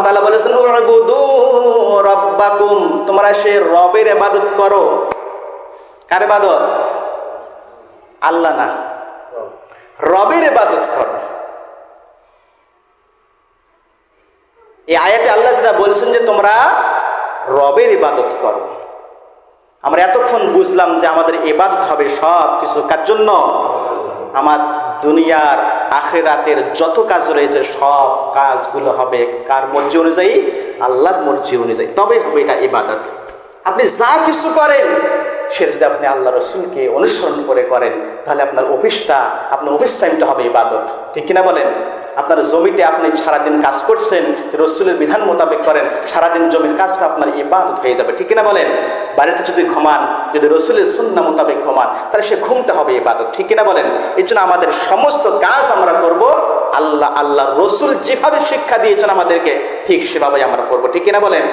তাআলা বলেছেন উবুদু রাব্বাকুম, তোমরা সেই রবের ইবাদত করো। কার ইবাদত? আল্লাহ না, রবের ইবাদত করো। এই আয়াতে আল্লাহ যেটা বলছেন যে তোমরা রবের ইবাদত করো। আমরা এতক্ষণ বুঝলাম যে আমাদের ইবাদত হবে সব কিছু কার জন্য? আমার দুনিয়ার আখিরাতের যত কাজ রয়েছে সব কাজগুলো হবে কার মর্জি অনুযায়ী? আল্লাহর মর্জি অনুযায়ী, তবে হবে এটা ইবাদত। আপনি যা কিছু করেন সেটা যদি আপনি আল্লাহ রসুলকে অনুসরণ করে করেন তাহলে আপনার অফিস টাইমটা হবে ইবাদত। ঠিক কিনা বলেন? আপনার জমিতে আপনি সারাদিন কাজ করছেন, রসুলের বিধান মোতাবেক করেন, সারাদিন জমির কাজটা আপনার ইবাদত হয়ে যাবে। ঠিক কিনা বলেন? বাড়িতে যদি ঘুমান, যদি রসুলের সুন্নাহ মোতাবেক ঘুমান, তাহলে সে ঘুমটা হবে ইবাদত। ঠিক কিনা বলেন? এই জন্য আমাদের সমস্ত কাজ আমরা করব আল্লাহ রসুল যেভাবে শিক্ষা দিয়েছেন আমাদেরকে, ঠিক সেভাবেই আমরা করব। ঠিক কিনা বলেন?